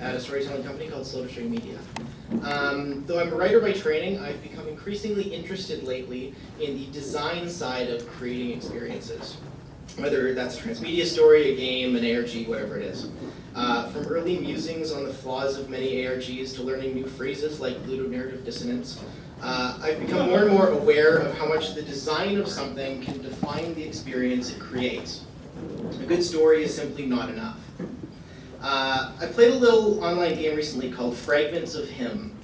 at a storytelling company called Slow-to-String Media. Though I'm a writer by training, I've become increasingly interested lately in the design side of creating experiences. Whether that's a transmedia story, a game, an ARG, whatever it is. From early musings on the flaws of many ARGs to learning new phrases like ludonarrative dissonance, I've become more and more aware of how much the design of something can define the experience it creates. A good story is simply not enough. I played a little online game recently called Fragments of Him.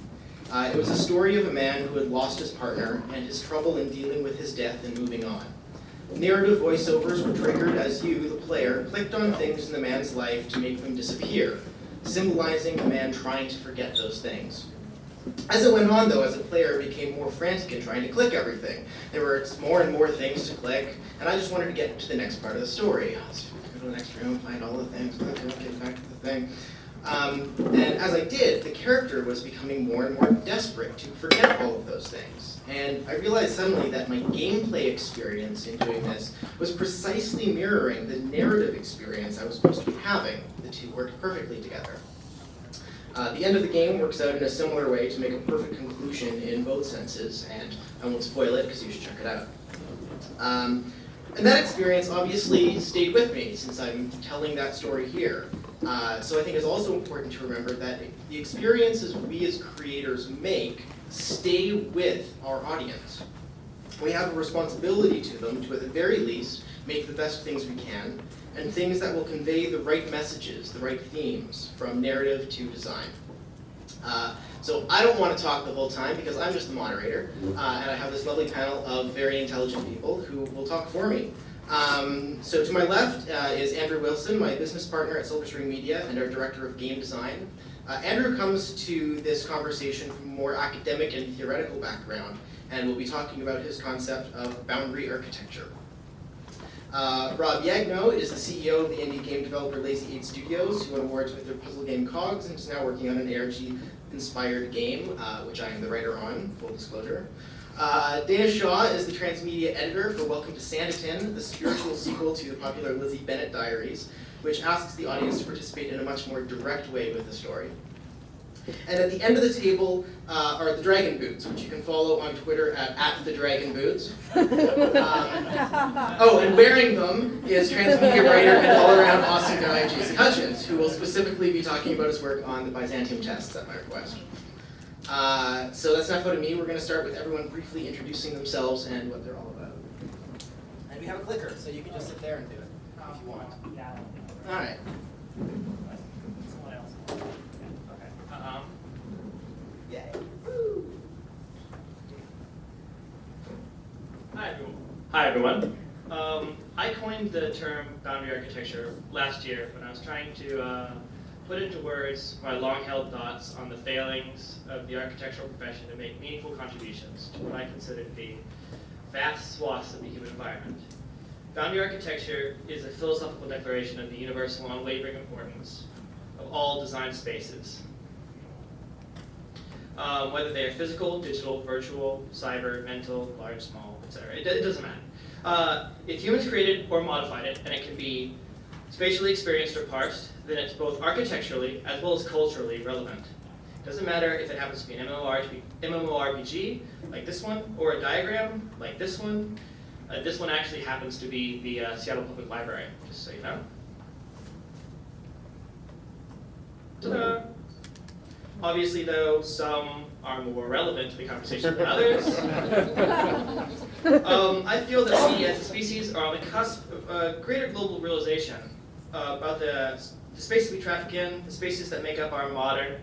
It was a story of a man who had lost his partner and his trouble in dealing with his death and moving on. Narrative voiceovers were triggered as you, the player, clicked on things in the man's life to make them disappear, symbolizing the man trying to forget those things. As it went on, though, as a player, I became more frantic in trying to click everything. There were more and more things to click, and I just wanted to get to the next part of the story. Let's go to the next room, find all the things, get back to the thing. And as I did, the character was becoming more and more desperate to forget all of those things. And I realized suddenly that my gameplay experience in doing this was precisely mirroring the narrative experience I was supposed to be having. The two worked perfectly together. The end of the game works out in a similar way to make a perfect conclusion in both senses, and I won't spoil it because you should check it out. And that experience obviously stayed with me since I'm telling that story here. So I think it's also important to remember that the experiences we as creators make stay with our audience. We have a responsibility to them to, at the very least, make the best things we can, and things that will convey the right messages, the right themes, from narrative to design. So I don't want to talk the whole time because I'm just the moderator, and I have this lovely panel of very intelligent people who will talk for me. So to my left is Andrew Wilson, my business partner at Slow-to-String Media and our director of game design. Andrew comes to this conversation from a more academic and theoretical background, and will be talking about his concept of boundary architecture. Rob Jagnow is the CEO of the indie game developer Lazy Studios, who won awards with their puzzle game Cogs, and is now working on an ARG-inspired game, which I am the writer on, full disclosure. Dana Shaw is the transmedia editor for Welcome to Sanditon, the spiritual sequel to the popular Lizzie Bennet Diaries, which asks the audience to participate in a much more direct way with the story. And at the end of the table are the Dragon Boots, which you can follow on Twitter at @thedragonboots. Oh, and wearing them is transmedia writer and all-around awesome guy Jason Hutchins, who will specifically be talking about his work on the Byzantium tests at my request. So that's enough out of me. We're going to start with everyone briefly introducing themselves and what they're all about. And we have a clicker, so you can just sit there and do it if you want. All right. Someone else. Okay. Yay. Hi everyone. I coined the term boundary architecture last year when I was trying to put into words my long-held thoughts on the failings of the architectural profession to make meaningful contributions to what I consider to be vast swaths of the human environment. Boundary architecture is a philosophical declaration of the universal and unwavering importance of all design spaces. Whether they are physical, digital, virtual, cyber, mental, large, small, etc. It doesn't matter. If humans created or modified it, and it can be spatially experienced or parsed, then it's both architecturally as well as culturally relevant. It doesn't matter if it happens to be an MMORPG, like this one, or a diagram, like this one. This one actually happens to be the Seattle Public Library, just so you know. Ta-da! Obviously, though, some are more relevant to the conversation than others. I feel that we as a species are on the cusp of a greater global realization about the spaces we traffic in, the spaces that make up our modern,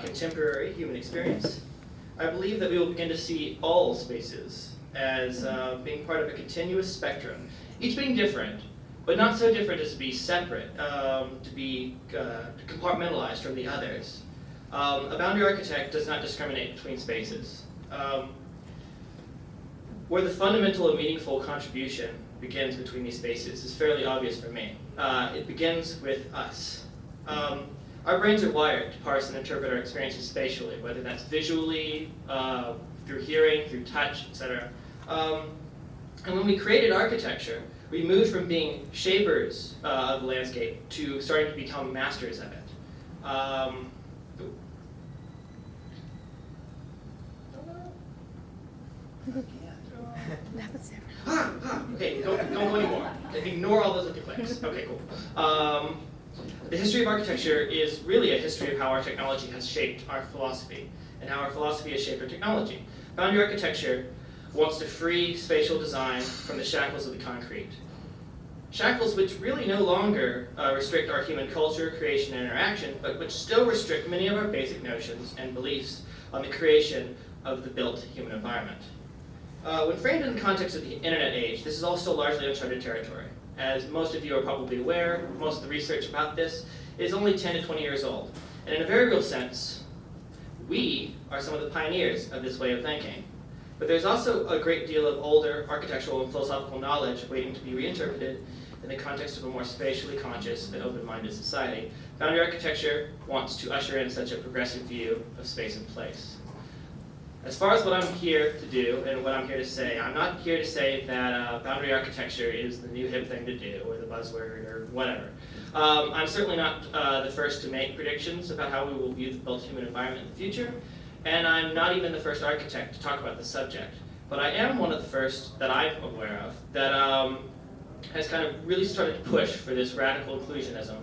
contemporary human experience. I believe that we will begin to see all spaces as being part of a continuous spectrum, each being different, but not so different as to be separate, to be compartmentalized from the others. A boundary architect does not discriminate between spaces. Where the fundamental and meaningful contribution begins between these spaces is fairly obvious for me. It begins with us. Our brains are wired to parse and interpret our experiences spatially, whether that's visually, through hearing, through touch, etc. And when we created architecture, we moved from being shapers of the landscape to starting to become masters of it. Okay, don't go anymore. Ignore all those little clicks. Okay, cool. The history of architecture is really a history of how our technology has shaped our philosophy and how our philosophy has shaped our technology. Boundary architecture wants to free spatial design from the shackles of the concrete. Shackles which really no longer restrict our human culture, creation, and interaction, but which still restrict many of our basic notions and beliefs on the creation of the built human environment. When framed in the context of the internet age, this is all still largely uncharted territory. As most of you are probably aware, most of the research about this is only 10 to 20 years old. And in a very real sense, we are some of the pioneers of this way of thinking. But there's also a great deal of older architectural and philosophical knowledge waiting to be reinterpreted in the context of a more spatially conscious and open-minded society. Boundary architecture wants to usher in such a progressive view of space and place. As far as what I'm here to do and what I'm here to say, I'm not here to say that boundary architecture is the new hip thing to do or the buzzword or whatever. I'm certainly not the first to make predictions about how we will view the built human environment in the future, and I'm not even the first architect to talk about the subject. But I am one of the first that I'm aware of that has kind of really started to push for this radical inclusionism.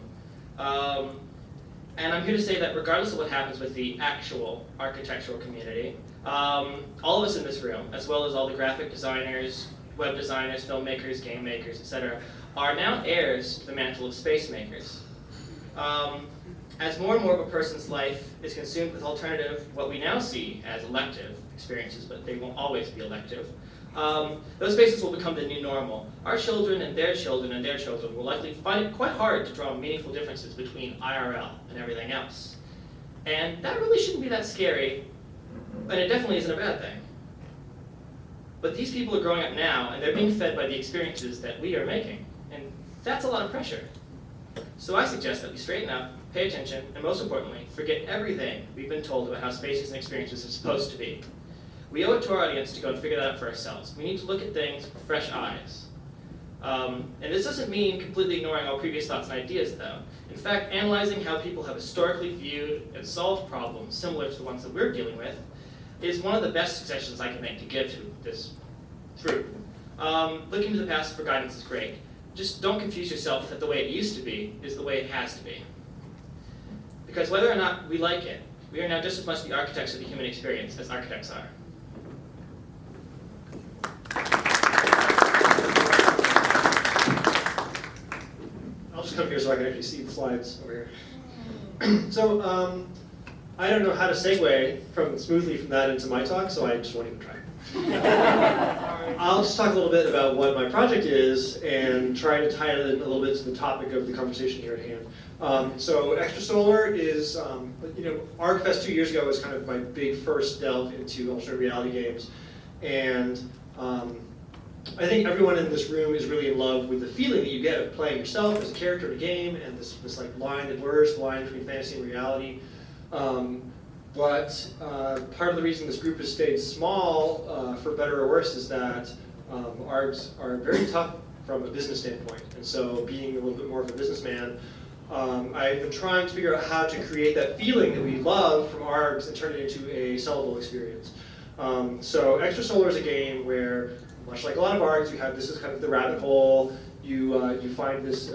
And I'm here to say that regardless of what happens with the actual architectural community, all of us in this room, as well as all the graphic designers, web designers, filmmakers, game makers, etc., are now heirs to the mantle of space makers. As more and more of a person's life is consumed with alternative, what we now see as elective experiences, but they won't always be elective, those spaces will become the new normal. Our children and their children and their children will likely find it quite hard to draw meaningful differences between IRL and everything else. And that really shouldn't be that scary, and it definitely isn't a bad thing. But these people are growing up now, and they're being fed by the experiences that we are making. And that's a lot of pressure. So I suggest that we straighten up, pay attention, and most importantly, forget everything we've been told about how spaces and experiences are supposed to be. We owe it to our audience to go and figure that out for ourselves. We need to look at things with fresh eyes. And this doesn't mean completely ignoring all previous thoughts and ideas, though. In fact, analyzing how people have historically viewed and solved problems similar to the ones that we're dealing with is one of the best suggestions I can make to give to this group. Looking to the past for guidance is great. Just don't confuse yourself that the way it used to be is the way it has to be. Because whether or not we like it, we are now just as much the architects of the human experience as architects are. I'll just come here so I can actually see the slides over here. So I don't know how to segue smoothly from that into my talk, so I just won't even try. I'll just talk a little bit about what my project is and try to tie it in a little bit to the topic of the conversation here at hand. So Extrasolar is, ARGFest 2 years ago was kind of my big first delve into alternate reality games. And I think everyone in this room is really in love with the feeling that you get of playing yourself as a character in a game and this like line that blurs the line between fantasy and reality. But part of the reason this group has stayed small, for better or worse, is that ARGs are very tough from a business standpoint. And so being a little bit more of a businessman, I've been trying to figure out how to create that feeling that we love from ARGs and turn it into a sellable experience. So Extrasolar is a game where, much like a lot of ARGs, this is kind of the rabbit hole. You find this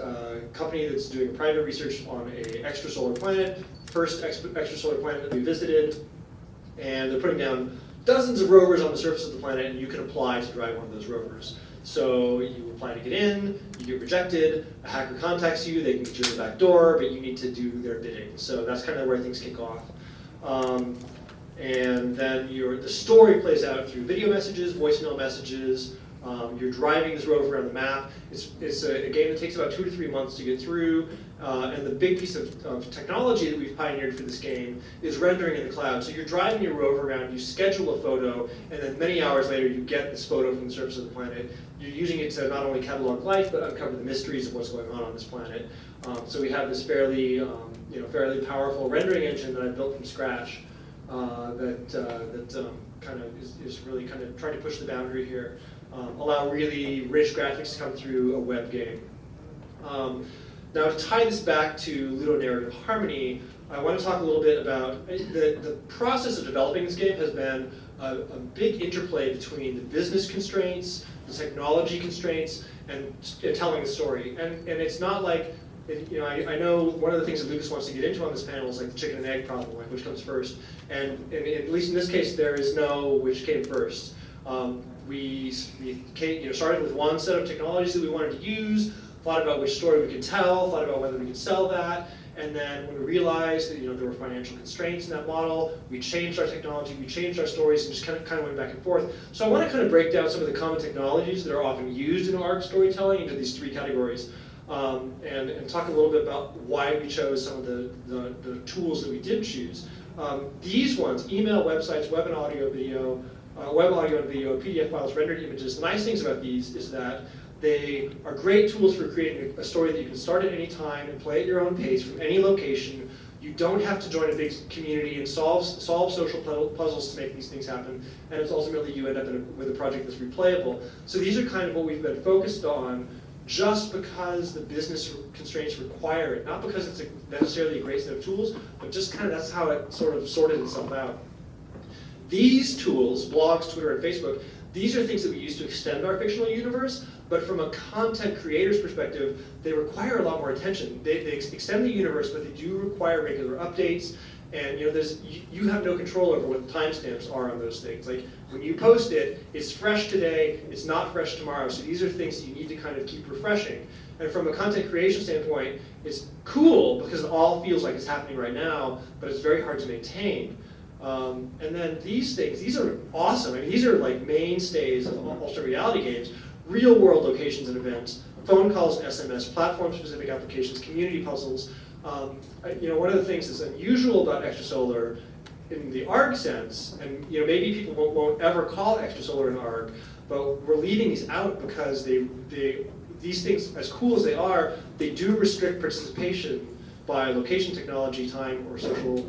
company that's doing private research on an extrasolar planet, first extrasolar planet that we visited, and they're putting down dozens of rovers on the surface of the planet, and you can apply to drive one of those rovers. So you apply to get in, you get rejected, a hacker contacts you, they can get you in the back door, but you need to do their bidding. So that's kind of where things kick off. And then the story plays out through video messages, voicemail messages. You're driving this rover around the map. It's a game that takes about 2 to 3 months to get through. And the big piece of technology that we've pioneered for this game is rendering in the cloud. So you're driving your rover around, you schedule a photo, and then many hours later you get this photo from the surface of the planet. You're using it to not only catalog life, but uncover the mysteries of what's going on this planet. So we have this fairly powerful rendering engine that I built from scratch that kind of is really kind of trying to push the boundary here. Allow really rich graphics to come through a web game. Now to tie this back to Ludonarrative harmony, I want to talk a little bit about the process of developing this game has been a big interplay between the business constraints, the technology constraints, and telling the story. And it's not like, I know one of the ththings that Lucas wants to get into on this panel is like the chicken and egg problem, like which comes first. And at least in this case, there is no which came first. We started with one set of technologies that we wanted to use, thought about which story we could tell, thought about whether we could sell that, and then when we realized that there were financial constraints in that model, we changed our technology, we changed our stories, and just kind of went back and forth. So I want to kind of break down some of the common technologies that are often used in ARG storytelling into these three categories, and talk a little bit about why we chose some of the tools that we did choose. These ones, email, websites, web and audio, video, web audio and video, PDF files, rendered images, the nice things about these is that they are great tools for creating a story that you can start at any time and play at your own pace from any location. You don't have to join a big community and solve social puzzles to make these things happen. And it's ultimately you end up with a project that's replayable. So these are kind of what we've been focused on just because the business constraints require it. Not because it's necessarily a great set of tools, but just kind of that's how it sort of sorted itself out. These tools, blogs, Twitter, and Facebook, these are things that we use to extend our fictional universe, but from a content creator's perspective, they require a lot more attention. They extend the universe, but they do require regular updates, and you have no control over what the timestamps are on those things. Like when you post it, it's fresh today, it's not fresh tomorrow, so these are things that you need to kind of keep refreshing. And from a content creation standpoint, it's cool because it all feels like it's happening right now, but it's very hard to maintain. And then these things, these are awesome. I mean, these are like mainstays of alternate reality games. Real world locations and events, phone calls and SMS, platform-specific applications, community puzzles. One of the things that's unusual about extrasolar in the ARG sense, and maybe people won't ever call extrasolar an ARG, but we're leaving these out because these things, as cool as they are, they do restrict participation by location, technology, time, or social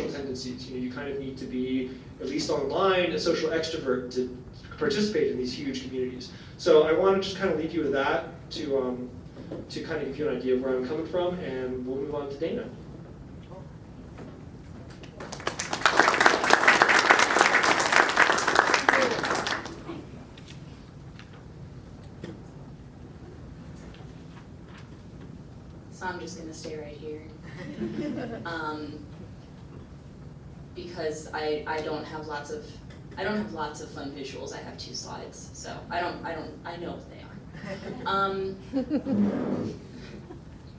tendencies. You kind of need to be, at least online, a social extrovert to participate in these huge communities. So I want to just kind of leave you with that to kind of give you an idea of where I'm coming from, and we'll move on to Dana. So I'm just gonna stay right here. Because I don't have lots of fun visuals. I have 2 slides, so I know what they are.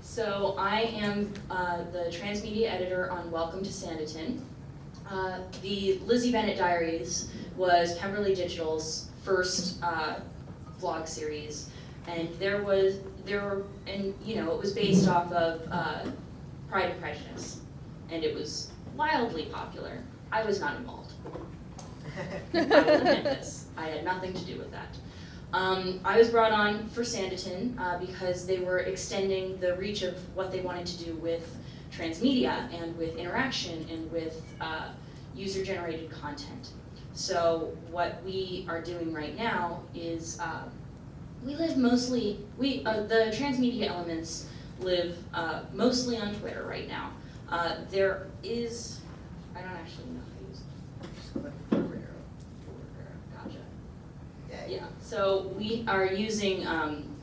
So I am the transmedia editor on Welcome to Sanditon. The Lizzie Bennet Diaries was Pemberley Digital's first vlog series, and it was based off of Pride and Prejudice, and it was wildly popular. I was not involved. I will admit this. I had nothing to do with that. I was brought on for Sanditon because they were extending the reach of what they wanted to do with transmedia and with interaction and with user-generated content. So what we are doing right now is the transmedia elements live mostly on Twitter right now. There is, I don't actually know how to use it. Gotcha. Yeah, so we are using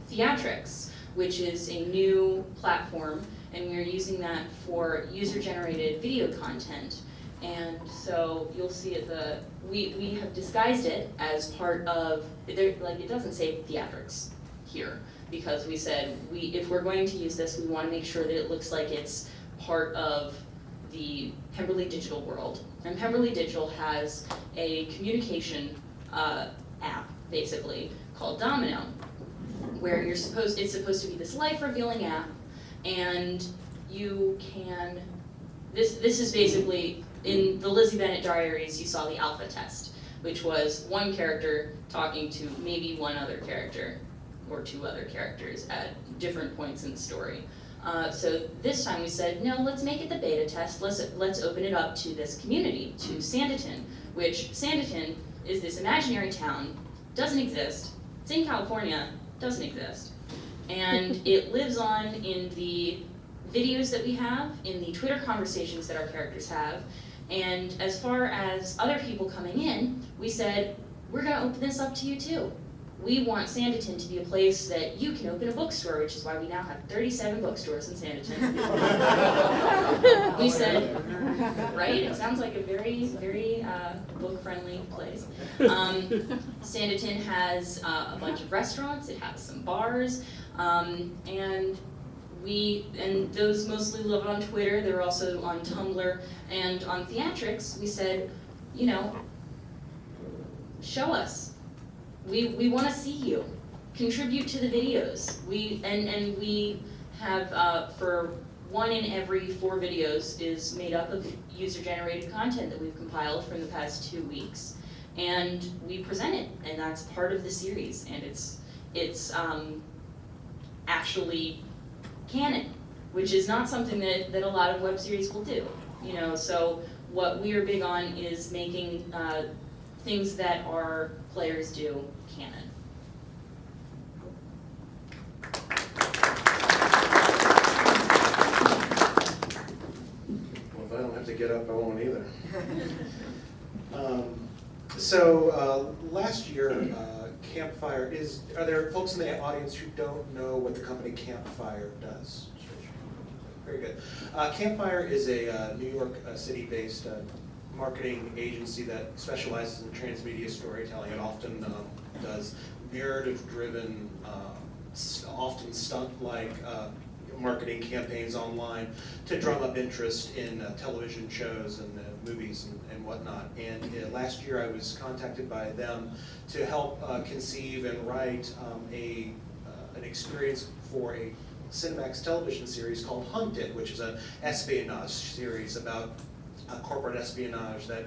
Theatrics, which is a new platform, and we're using that for user-generated video content. And so you'll see we have disguised it as part of, it doesn't say Theatrics here, because we said if we're going to use this, we want to make sure that it looks like it's part of the Pemberley Digital world. And Pemberley Digital has a communication app, basically, called Domino, where it's supposed to be this life-revealing app, and you can, this is basically, in the Lizzie Bennet Diaries, you saw the alpha test, which was one character talking to maybe one other character, or 2 other characters at different points in the story. So this time we said, no, let's make it the beta test. Let's open it up to this community, to Sanditon, which Sanditon is this imaginary town, doesn't exist. It's in California, doesn't exist. And it lives on in the videos that we have, in the Twitter conversations that our characters have, and as far as other people coming in, we said, we're gonna open this up to you too. We want Sanditon to be a place that you can open a bookstore, which is why we now have 37 bookstores in Sanditon. We said, right? It sounds like a very, very book-friendly place. Sanditon has a bunch of restaurants, it has some bars, and those mostly live on Twitter. They're also on Tumblr and on Theatrics. We said, you know, show us. We want to see you. Contribute to the videos. We have for 1 in every 4 videos is made up of user-generated content that we've compiled from the past 2 weeks, and we present it, and that's part of the series, and it's actually canon, which is not something that a lot of web series will do. You know, so what we are big on is making things that our players do canon. Well, if I don't have to get up, I won't either. So last year, Campfire are there folks in the audience who don't know what the company Campfire does? Very good. Campfire is a New York City-based marketing agency that specializes in transmedia storytelling. It often does narrative-driven, often stunt-like marketing campaigns online to drum up interest in television shows and movies and whatnot. And last year I was contacted by them to help conceive and write an experience for a Cinemax television series called Hunted, which is an espionage series about corporate espionage that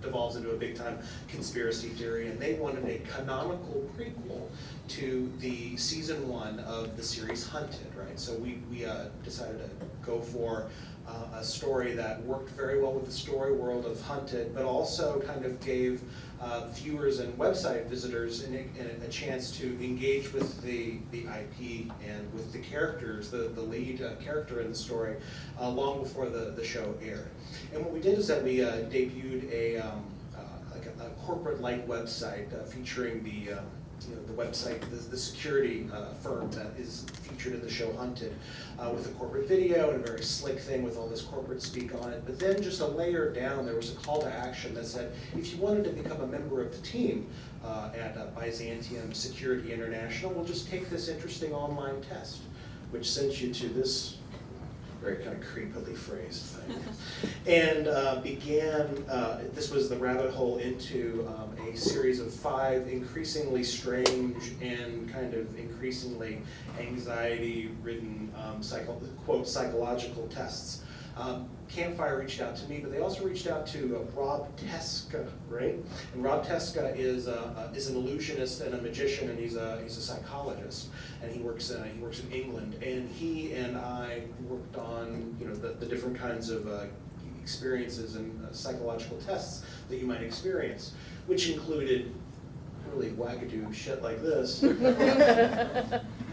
devolves into a big-time conspiracy theory, and they wanted a canonical prequel to the season 1 of the series Hunted, right? So we decided to go for a story that worked very well with the story world of Hunted, but also kind of gave viewers and website visitors a chance to engage with the IP and with the characters, the lead character in the story, long before the show aired. And what we did is that we debuted a corporate-like website featuring the website, the security firm that is featured in the show Hunted, with a corporate video and a very slick thing with all this corporate speak on it. But then just a layer down, there was a call to action that said, if you wanted to become a member of the team at Byzantium Security International, we'll just take this interesting online test, which sends you to this very kind of creepily phrased thing. And this was the rabbit hole into a series of 5 increasingly strange and kind of increasingly anxiety-ridden, quote, psychological tests. Campfire reached out to me, but they also reached out to Rob Teska, right? And Rob Teska is an illusionist and a magician, and he's a psychologist, and he works in England. And he and I worked on the different kinds of experiences and psychological tests that you might experience, which included really wackadoo shit like this.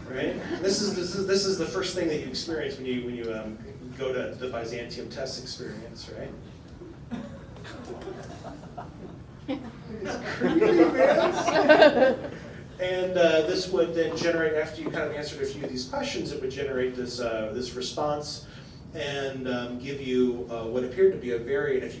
Right? This is the first thing that you experience when you go to the Byzantium test experience, right? It's creepy, man. And this would then generate, after you kind of answered a few of these questions, it would generate this response and give you what appeared to be a very, and if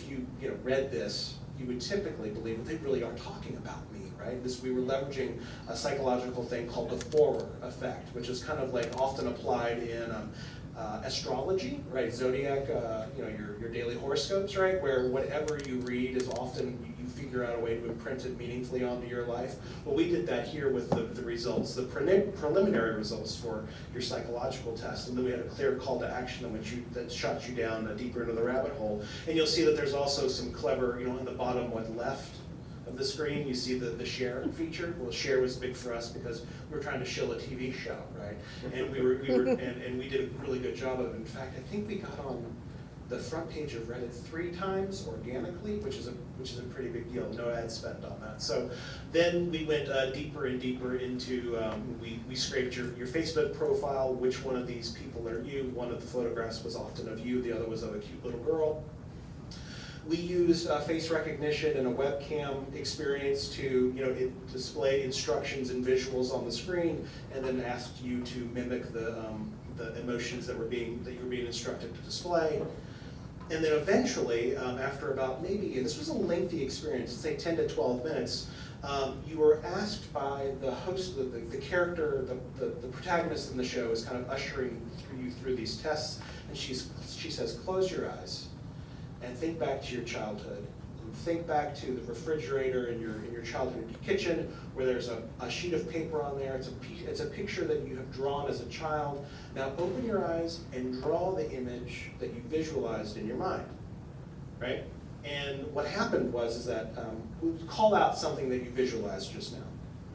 you read this, you would typically believe that they really are talking about me, right? We were leveraging a psychological thing called the Forer effect, which is kind of like often applied in astrology, right? Zodiac, your daily horoscopes, right? Where whatever you read is often, you figure out a way to imprint it meaningfully onto your life. Well, we did that here with the results, the preliminary results for your psychological test, and then we had a clear call to action that shot you down deeper into the rabbit hole. And you'll see that there's also some clever, in the bottom left of the screen, you see the share feature. Well, share was big for us because we were trying to shill a TV show, right? And we did a really good job of it. In fact, I think we got on the front page of Reddit 3 times organically, which is a pretty big deal. No ad spend on that. So then we went deeper and deeper into, we scraped your Facebook profile, which one of these people are you. One of the photographs was often of you, the other was of a cute little girl. We used face recognition and a webcam experience to display instructions and visuals on the screen, and then asked you to mimic the emotions that you were being instructed to display. And then eventually, after about maybe, and this was a lengthy experience, say 10 to 12 minutes, you were asked by the host, the character, the protagonist in the show is kind of ushering you through these tests, and she says, close your eyes and think back to your childhood. And think back to the refrigerator in your childhood kitchen, where there's a sheet of paper on there. It's a picture that you have drawn as a child. Now open your eyes and draw the image that you visualized in your mind, right? And what happened was that we call out something that you visualized just now.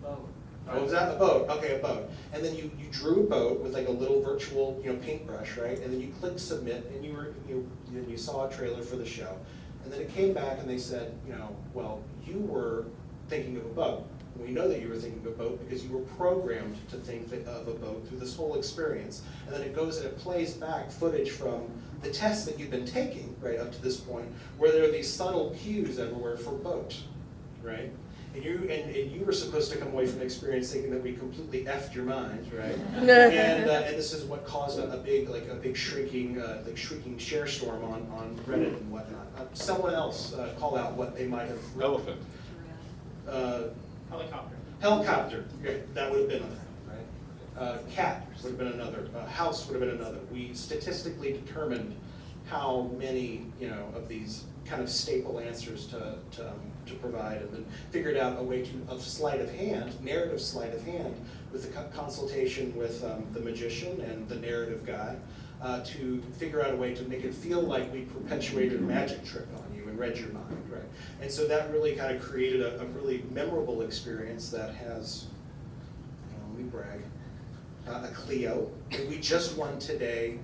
Boat. Oh, was that a boat? Okay, a boat. And then you drew a boat with like a little virtual paintbrush, right? And then you click submit, and you saw a trailer for the show. And then it came back and they said, well, you were thinking of a boat. We know that you were thinking of a boat because you were programmed to think of a boat through this whole experience. And then it goes and it plays back footage from the tests that you've been taking right up to this point, where there are these subtle cues everywhere for boat, right? And you were supposed to come away from the experience thinking that we completely effed your mind, right? And this is what caused a big shrieking share storm on Reddit and whatnot. Someone else call out what they might have. Elephant. Helicopter. Helicopter. That would have been another, right? Cat would have been another. House would have been another. We statistically determined how many of these kind of staple answers to provide, and then figured out a way of sleight of hand, narrative sleight of hand, with the consultation with the magician and the narrative guy, to figure out a way to make it feel like we perpetuated a magic trick on you and read your mind, right? And so that really kind of created a really memorable experience that has, let me brag, a Clio. And we just won today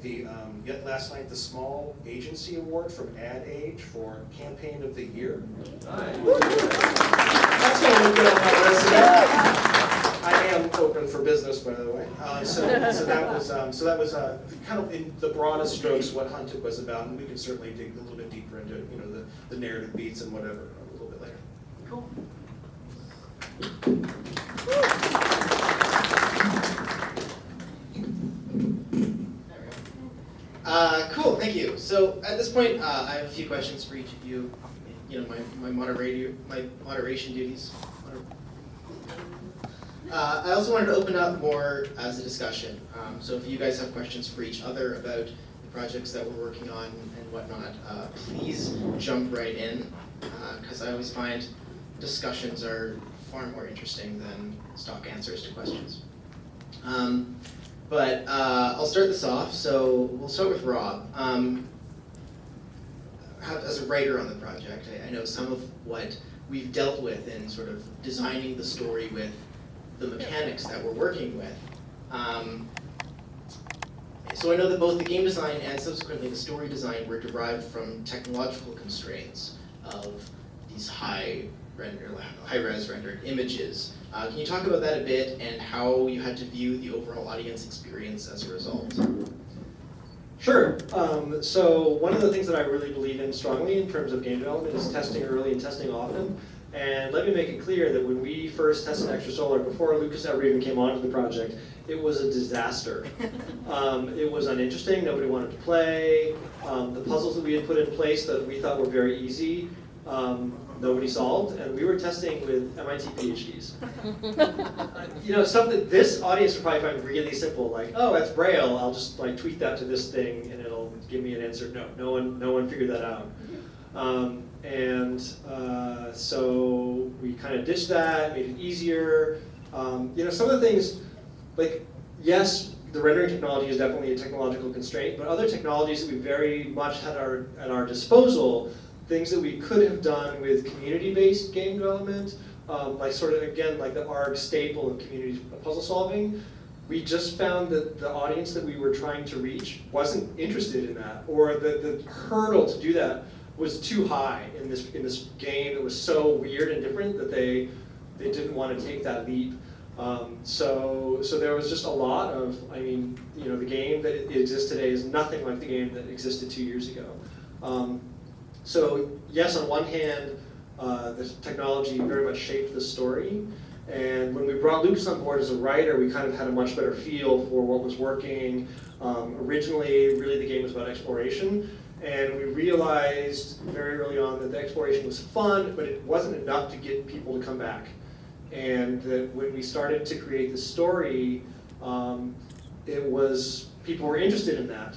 last night the Small Agency Award from Ad Age for Campaign of the Year. Nice. That's going to look good on my resume. I am open for business, by the way. So that was kind of in the broadest strokes what Hunted was about, and we can certainly dig a little bit deeper into the narrative beats and whatever a little bit later. Cool. Cool, thank you. So at this point, I have a few questions for each of you. My moderation duties. I also wanted to open up more as a discussion. So if you guys have questions for each other about the projects that we're working on and whatnot, please jump right in, because I always find discussions are far more interesting than stock answers to questions. But I'll start this off. So we'll start with Rob. As a writer on the project, I know some of what we've dealt with in sort of designing the story with the mechanics that we're working with. So I know that both the game design and subsequently the story design were derived from technological constraints of these high-res rendered images. Can you talk about that a bit and how you had to view the overall audience experience as a result? Sure. So one of the things that I really believe in strongly in terms of game development is testing early and testing often. And let me make it clear that when we first tested Extrasolar, before Lucas ever even came onto the project, it was a disaster. It was uninteresting, nobody wanted to play. The puzzles that we had put in place that we thought were very easy, nobody solved, and we were testing with MIT PhDs. Stuff that this audience would probably find really simple, like, oh, that's Braille, I'll just tweet that to this thing and it'll give me an answer. No one figured that out. So we kind of ditched that, made it easier. Some of the things, yes, the rendering technology is definitely a technological constraint, but other technologies that we very much had at our disposal, things that we could have done with community-based game development, like the ARG staple of community puzzle solving, we just found that the audience that we were trying to reach wasn't interested in that, or the hurdle to do that was too high in this game that was so weird and different that they didn't want to take that leap. So there was just a lot of, I mean, you know, the game that exists today is nothing like the game that existed 2 years ago. So yes, on one hand, the technology very much shaped the story. And when we brought Lucas on board as a writer, we kind of had a much better feel for what was working. Originally, really the game was about exploration. And we realized very early on that the exploration was fun, but it wasn't enough to get people to come back. And that when we started to create the story, people were interested in that.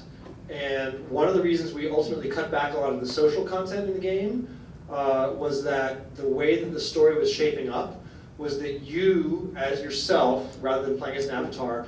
And one of the reasons we ultimately cut back a lot of the social content in the game was that the way that the story was shaping up was that you, as yourself, rather than playing as an avatar,